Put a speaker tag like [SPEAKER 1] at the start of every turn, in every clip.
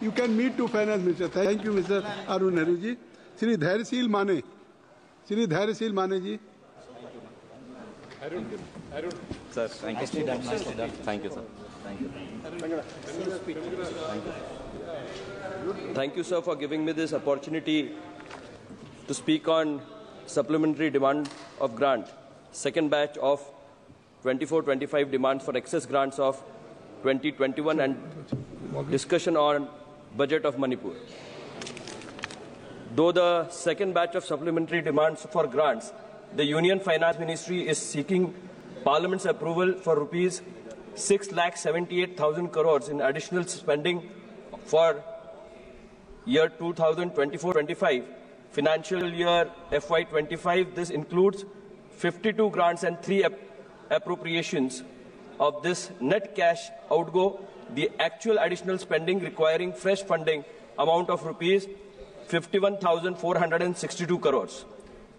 [SPEAKER 1] You can meet to finance minister. Thank you, Mr. Arun Nehru ji. Shri Dhairashil Mane. Shri Dhairashil Mane ji.
[SPEAKER 2] Arun. Sir, thank you. Nicely done. Nicely done. Thank you, sir. Thank you.
[SPEAKER 3] Thank you, sir, for giving me this opportunity to speak on supplementary demand of grant, second batch of 24-25 demands for excess grants of 2021 and discussion on budget of Manipur. Though the second batch of supplementary demands for grants, the Union Finance Ministry is seeking Parliament's approval for rupees 6,78,000 crores in additional spending for year 2024-25, financial year FY25. This includes 52 grants and 3 appropriations. Of this net cash outgo, the actual additional spending requiring fresh funding amount of rupees 51,462 crores,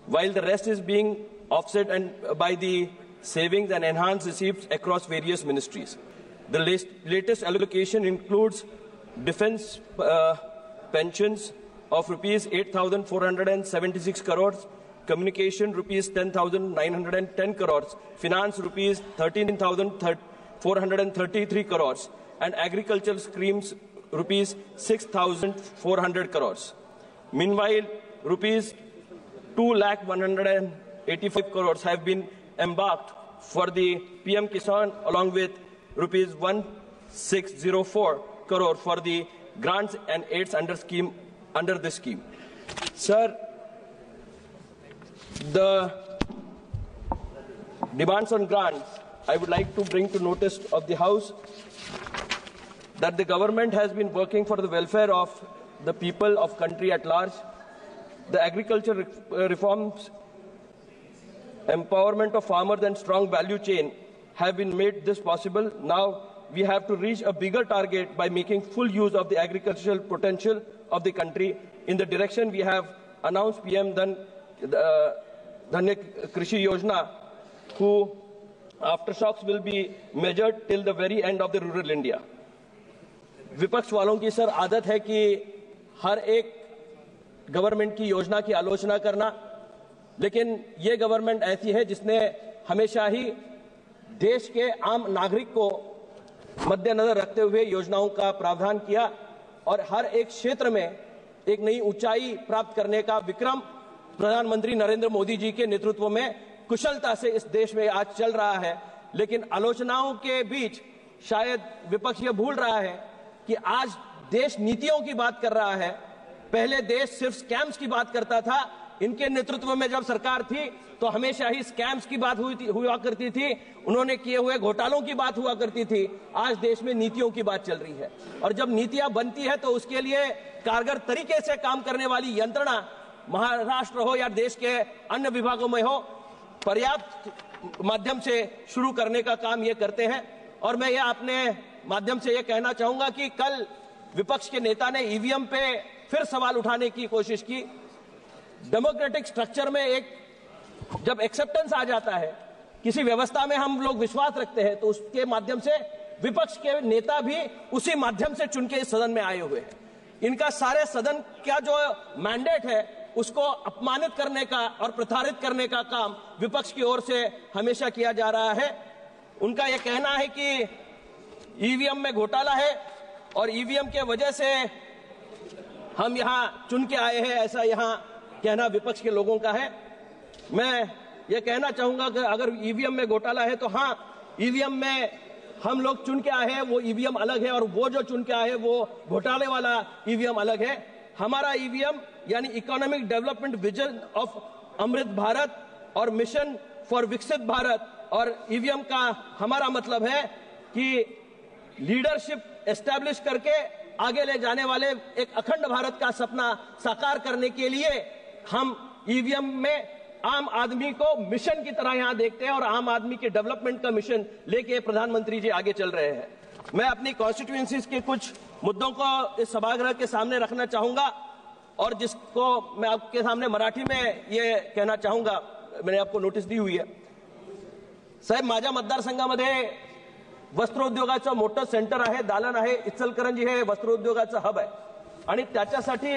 [SPEAKER 3] while the rest is being offset by the savings and enhanced receipts across various ministries. The latest allocation includes defense pensions of rupees 8,476 crores, communication rupees 10,910 crores, finance rupees 13,433 crores, and agricultural schemes rupees 6,400 crores. Meanwhile, rupees 2,185 crores have been embarked for the PM Kisan, along with rupees 1,604 crore for the grants and aids under this scheme. Sir, the demands on grants, I would like to bring to notice of the House that the government has been working for the welfare of the people of country at large. The agriculture reforms, empowerment of farmers and strong value chain have been made this possible. Now we have to reach a bigger target by making full use of the agricultural potential of the country. In the direction we have announced PM Dhanya Krishi Yojana, who aftershocks will be measured till the very end of the rural India. विपक्ष वालों की sir आदत है कि हर एक government की योजना की आलोचना करना, लेकिन ये गवर्नमेंट ऐसी है जिसने हमेशा ही देश के आम नागरिक को मद्देनजर रखते हुए योजनाओं का प्रावधान किया और हर एक क्षेत्र में एक नई ऊंचाई प्राप्त करने का विक्रम प्रधानमंत्री नरेंद्र मोदी जी के नेतृत्व में कुशलता से इस देश में आज चल रहा है। लेकिन आलोचनाओं के बीच शायद विपक्ष ये भूल रहा है कि आज देश नीतियों की बात कर रहा है। पहले देश सिर्फ स्कैम्स की बात करता था। इनके नेतृत्व में जब सरकार थी तो हमेशा ही स्कैम्स की बात हुआ करती थी, उन्होंने किए हुए घोटालों की बात हुआ करती थी। आज देश में नीतियों की बात चल रही है और जब नीतियां बनती है तो उसके लिए कारगर तरीके से काम करने वाली यंत्रणा महाराष्ट्र हो या देश के अन्य विभागों में हो, पर्याप्त माध्यम से शुरू करने का काम ये करते हैं। और मैं ये अपने माध्यम से ये कहना चाहूंगा कि कल विपक्ष के नेता ने ईवीएम पे फिर सवाल उठाने की कोशिश की। डेमोक्रेटिक स्ट्रक्चर में एक जब एक्सेप्टेंस आ जाता है, किसी व्यवस्था में हम लोग विश्वास रखते हैं, तो उसके माध्यम से विपक्ष के नेता भी उसी माध्यम से चुन के इस सदन में आए हुए हैं। इनका सारे सदन का जो मैंडेट है उसको अपमानित करने का और प्रताड़ित करने का काम विपक्ष की ओर से हमेशा किया जा रहा है। उनका यह कहना है कि ईवीएम में घोटाला है और ईवीएम के वजह से हम यहां चुन के आए हैं, ऐसा यहां कहना विपक्ष के लोगों का है। मैं ये कहना चाहूंगा कि अगर ईवीएम में घोटाला है तो हाँ, ईवीएम में हम लोग चुन के आए हैं, वो ईवीएम अलग है और वो जो चुन के आए हैं वो घोटाले वाला ईवीएम अलग है। हमारा ईवीएम यानी economic development vision of Amrit Bharat और मिशन फॉर विकसित भारत, और ईवीएम का हमारा मतलब है कि लीडरशिप एस्टैब्लिश करके आगे ले जाने वाले एक अखंड भारत का सपना साकार करने के लिए हम ईवीएम में आम आदमी को मिशन की तरह यहां देखते हैं और आम आदमी के डेवलपमेंट का मिशन लेके प्रधानमंत्री जी आगे चल रहे हैं। मैं अपनी कॉन्स्टिट्यूएंसीज के कुछ मुद्दों को इस सभागृह के सामने रखना चाहूंगा और जिसको मैं आपके सामने मराठी में ये कहना चाहूंगा, मैंने आपको नोटिस दी हुई है। साहेब, माझ्या मतदारसंघामध्ये वस्त्रोद्योगाचं मोठं सेंटर आहे, दालन आहे. इचलकरंजी हे वस्त्रोद्योगाचं हब आहे आणि त्याच्यासाठी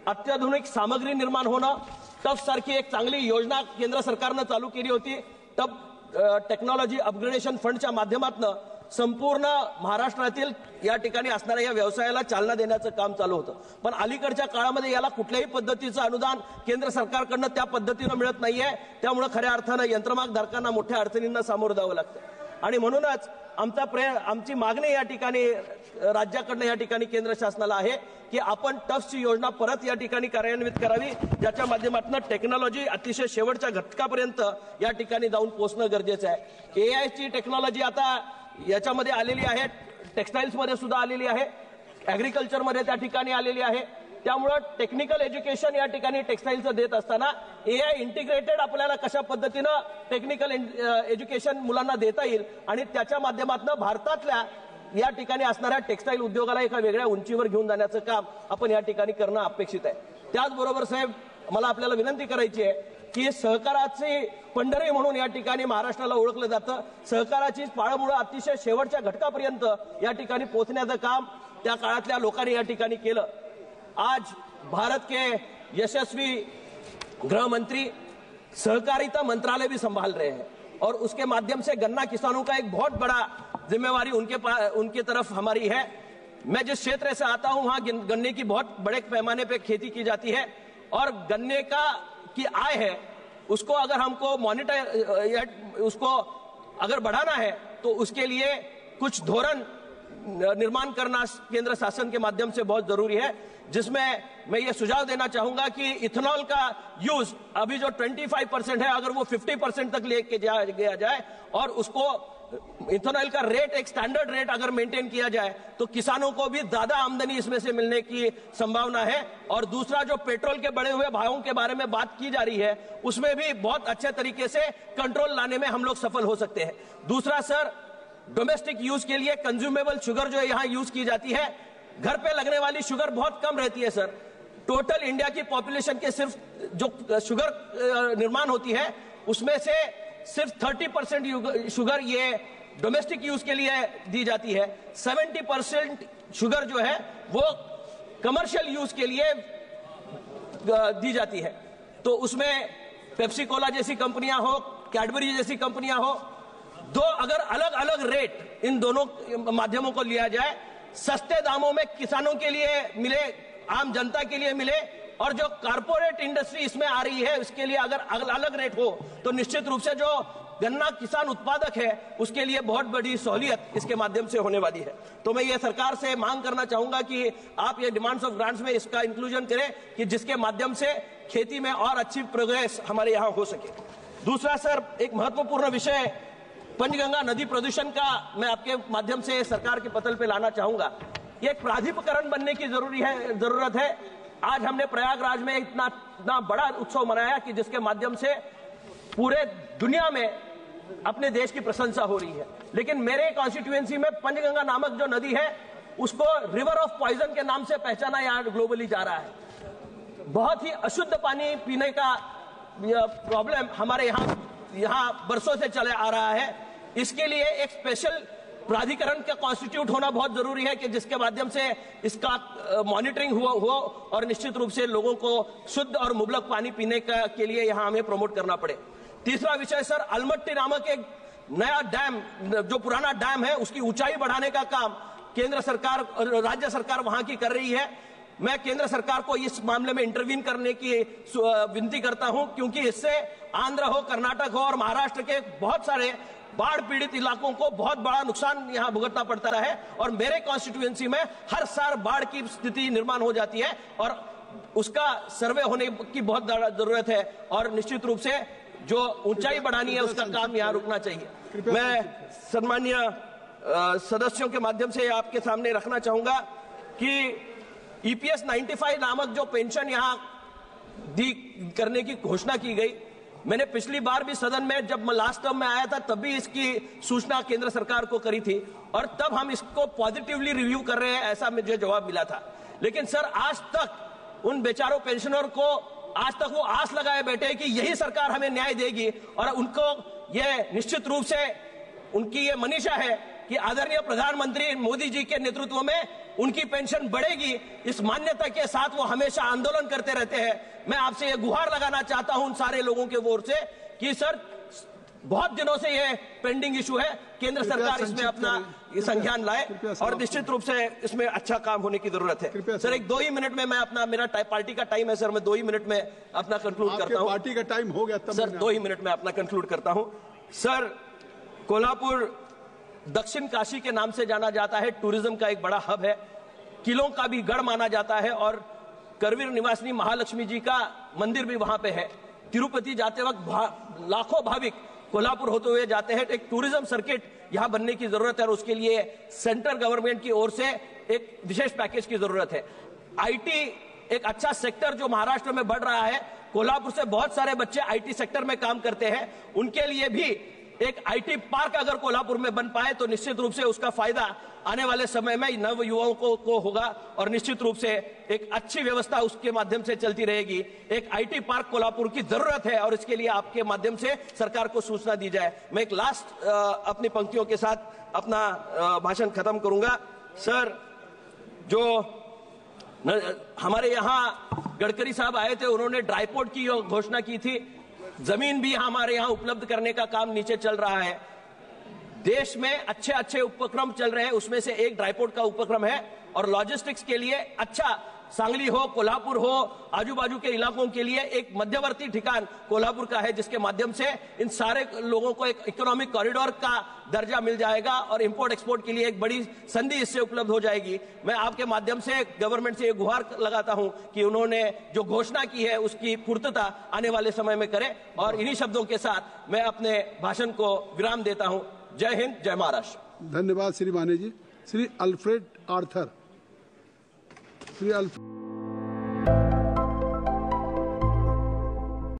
[SPEAKER 3] अत्याधुनिक सामग्री निर्माण होणं, टफ सारखी एक चांगली योजना केंद्र सरकारनं चालू केली होती. टफ टेक्नॉलॉजी अपग्रेडेशन फंडच्या माध्यमातून संपूर्ण महाराष्ट्रातील या ठिकाणी असणाऱ्या या व्यवसायाला चालना देण्याचं काम चालू होतं. पण अलीकडच्या काळामध्ये याला कुठल्याही पद्धतीचं अनुदान केंद्र सरकारकडनं त्या पद्धतीनं मिळत नाहीये. त्यामुळे खऱ्या अर्थानं यंत्रमागधारकांना मोठ्या अडचणींना सामोरं जावं लागतं आणि म्हणूनच आमची मागणी या ठिकाणी राज्याकडनं या ठिकाणी केंद्र शासनाला आहे की आपण टफची योजना परत या ठिकाणी कार्यान्वित करावी, ज्याच्या माध्यमातून टेक्नॉलॉजी अतिशय शेवटच्या घटकापर्यंत या ठिकाणी जाऊन पोहोचणं गरजेचं आहे. AI ची टेक्नॉलॉजी आता याच्यामध्ये आलेली आहे, टेक्सटाईल्स मध्ये सुद्धा आलेली आहे, ऍग्रिकल्चर मध्ये त्या ठिकाणी आलेली आहे. त्यामुळे टेक्निकल एज्युकेशन या ठिकाणी टेक्सटाईलचं देत असताना AI इंटिग्रेटेड आपल्याला कशा पद्धतीनं टेक्निकल एज्युकेशन मुलांना देता येईल आणि त्याच्या माध्यमातून भारतातल्या या ठिकाणी असणाऱ्या टेक्सटाईल उद्योगाला एका वेगळ्या उंचीवर घेऊन जाण्याचं काम आपण या ठिकाणी करणं अपेक्षित आहे. त्याचबरोबर साहेब, मला आपल्याला विनंती करायची आहे की सहकाराची पंढरी म्हणून या ठिकाणी महाराष्ट्राला ओळखलं जातं. सहकाराची पाळंमुळं अतिशय शेवटच्या घटकापर्यंत या ठिकाणी पोहोचण्याचं काम त्या काळातल्या लोकांनी या ठिकाणी केलं. आज भारत के यशस्वी गृह मंत्री सहकारिता मंत्रालय भी संभाल रहे हैं और उसके माध्यम से गन्ना किसानों का एक बहुत बड़ा जिम्मेवारी उनके तरफ हमारी है. मैं जिस क्षेत्र से आता हूं वहां गन्ने की बहुत बड़े पैमाने पे खेती की जाती है और गन्ने की आय है उसको अगर हमको मॉनिटर उसको अगर बढ़ाना है तो उसके लिए कुछ धोरण निर्माण करना केंद्र शासन के माध्यम से बहुत जरूरी है, जिसमें मैं ये सुझाव देना चाहूंगा कि इथेनॉल का यूज अभी जो 25% है अगर वो 50% तक लेके गया जाए और उसको इथेनॉल का रेट एक स्टैंडर्ड रेट अगर मेंटेन किया जाए तो किसानों को भी ज्यादा आमदनी इसमें से मिलने की संभावना है. और दूसरा, जो पेट्रोल के बढ़े हुए भावों के बारे में बात की जा रही है उसमें भी बहुत अच्छे तरीके से कंट्रोल लाने में हम लोग सफल हो सकते हैं. दूसरा सर, डोमेस्टिक यूज के लिए कंज्यूमेबल शुगर जो यहाँ यूज की जाती है, घर पे लगने वाली शुगर बहुत कम रहती है सर. टोटल इंडिया की पॉपुलेशन के सिर्फ जो शुगर निर्माण होती है उसमें से सिर्फ 30% शुगर ये डोमेस्टिक यूज के लिए दी जाती है. 70% शुगर जो है वो कमर्शियल यूज के लिए दी जाती है. तो उसमें पेप्सी कोला जैसी कंपनियां हो, कैडबरी जैसी कंपनियां हो, दो अगर अलग अलग रेट इन दोनों माध्यमों को लिया जाए, सस्ते दामों में किसानों के लिए मिले, आम जनता के लिए मिले, और जो कारपोरेट इंडस्ट्री इसमें आ रही है उसके लिए अगर अलग रेट हो तो निश्चित रूप से जो गन्ना किसान उत्पादक है उसके लिए बहुत बड़ी सहूलियत इसके माध्यम से होने वाली है. तो मैं ये सरकार से मांग करना चाहूंगा कि आप ये डिमांड्स ऑफ ग्रांट्स में इसका इंक्लूजन करें कि जिसके माध्यम से खेती में और अच्छी प्रोग्रेस हमारे यहाँ हो सके. दूसरा सर, एक महत्वपूर्ण विषय पंचगंगा नदी प्रदूषण का मैं आपके माध्यम से सरकार के पटल पे लाना चाहूंगा. ये एक प्राधिकरण बनने की जरूरत है. आज हमने प्रयागराज में इतना बड़ा उत्सव मनाया कि जिसके माध्यम से पूरे दुनिया में अपने देश की प्रशंसा हो रही है, लेकिन मेरे कॉन्स्टिट्यूएंसी में पंचगंगा नामक जो नदी है उसको रिवर ऑफ पॉइजन के नाम से पहचाना यहाँ ग्लोबली जा रहा है. बहुत ही अशुद्ध पानी पीने का प्रॉब्लम हमारे यहाँ बरसों से चले आ रहा है. इसके लिए एक स्पेशल प्राधिकरण का कॉन्स्टिट्यूट होना बहुत जरूरी है कि जिसके माध्यम से इसका मॉनिटरिंग हो और निश्चित रूप से लोगों को शुद्ध और मुबलक पानी पीने के लिए यहाँ हमें प्रमोट करना पड़े. तीसरा विषय सर, अलमट्टी नामक एक नया डैम, जो पुराना डैम है उसकी ऊंचाई बढ़ाने का काम केंद्र सरकार और राज्य सरकार वहां की कर रही है. मैं केंद्र सरकार को इस मामले में इंटरवीन करने की विनती करता हूं, क्योंकि इससे आंध्र हो, कर्नाटक हो और महाराष्ट्र के बहुत सारे बाढ़ पीड़ित इलाकों को बहुत बड़ा नुकसान यहां भुगतना पड़ता है. और मेरे कॉन्स्टिट्यूएंसी में हर साल बाढ़ की स्थिति निर्माण हो जाती है और उसका सर्वे होने की बहुत जरूरत है और निश्चित रूप से जो ऊंचाई बढ़ानी है उसका काम यहां रुकना चाहिए. मैं सम्मानीय सदस्यों के माध्यम से आपके सामने रखना चाहूंगा कि EPS 95 नामक जो पेंशन यहां करने की घोषणा की गई, मैंने पिछली बार भी सदन में जब लास्ट टर्म में आया था तब भी इसकी सूचना केंद्र सरकार को करी थी और तब हम इसको पॉजिटिवली रिव्यू कर रहे हैं ऐसा मुझे जवाब मिला था. लेकिन सर, आज तक उन बेचारों पेंशनर को आज तक वो आस लगाए बैठे कि यही सरकार हमें न्याय देगी और उनको ये निश्चित रूप से उनकी ये मनीषा है कि आदरणीय प्रधानमंत्री मोदी जी के नेतृत्व में उनकी पेंशन बढ़ेगी, इस मान्यता के साथ वो हमेशा आंदोलन करते रहते हैं। मैं आपसे ये गुहार लगाना चाहता हूं उन सारे लोगों के ओर से कि सर बहुत दिनों से ये पेंडिंग इशू है, केंद्र सरकार इसमें अपना संज्ञान लाए और निश्चित रूप से इसमें अच्छा काम होने की जरूरत है। सर एक 2 ही मिनट में मैं अपना, मेरा पार्टी का टाइम है सर, मैं 2 ही मिनट में अपना कंक्लूड करता हूं।
[SPEAKER 1] पार्टी का टाइम हो गया तब
[SPEAKER 3] सर 2 ही मिनट में अपना कंक्लूड करता हूं। सर कोल्हापुर दक्षिण काशी के नाम से जाना जाता है, टूरिज्म का एक बड़ा हब है, किलों का भी गढ़ माना जाता है और करवीर निवासिनी महालक्ष्मी जी का मंदिर भी वहां पे है। तिरुपति जाते वक्त लाखों भाविक कोल्हापुर होते हुए जाते हैं। एक टूरिज्म सर्किट यहां बनने की जरूरत है और उसके लिए सेंट्रल गवर्नमेंट की ओर से एक विशेष पैकेज की जरूरत है। आईटी एक अच्छा सेक्टर जो महाराष्ट्र में बढ़ रहा है, कोल्हापुर से बहुत सारे बच्चे आईटी सेक्टर में काम करते हैं, उनके लिए भी एक आईटी पार्क अगर कोल्हापुर में बन पाए तो निश्चित रूप से उसका फायदा आने वाले समय में नव युवाओं को होगा और निश्चित रूप से एक अच्छी व्यवस्था उसके माध्यम से चलती रहेगी। एक आईटी पार्क कोल्हापुर की जरूरत है और इसके लिए आपके माध्यम से सरकार को सूचना दी जाए। मैं एक लास्ट अपनी पंक्तियों के साथ अपना भाषण खत्म करूंगा। सर जो हमारे यहाँ गडकरी साहब आए थे, उन्होंने ड्राईपोर्ट की घोषणा की थी, जमीन भी हमारे यहाँ उपलब्ध करने का काम नीचे चल रहा है। देश में अच्छे अच्छे उपक्रम चल रहे हैं, उसमें से एक ड्राईपोर्ट का उपक्रम है और लॉजिस्टिक्स के लिए अच्छा सांगली हो, कोल्हापुर हो, आजू बाजू के इलाकों के लिए एक मध्यवर्ती ठिकान कोल्हापुर का है, जिसके माध्यम से इन सारे लोगों को एक इकोनॉमिक कॉरिडोर का दर्जा मिल जाएगा और इंपोर्ट एक्सपोर्ट के लिए एक बड़ी संधि इससे उपलब्ध हो जाएगी। मैं आपके माध्यम से गवर्नमेंट से ये गुहार लगाता हूं कि उन्होंने जो घोषणा की है उसकी पूर्तता आने वाले समय में करें और इन्हीं शब्दों के साथ मैं अपने भाषण को विराम देता हूं। जय हिंद, जय महाराष्ट्र।
[SPEAKER 1] धन्यवाद श्री माने जी। Shri Alfred Arthur. श्री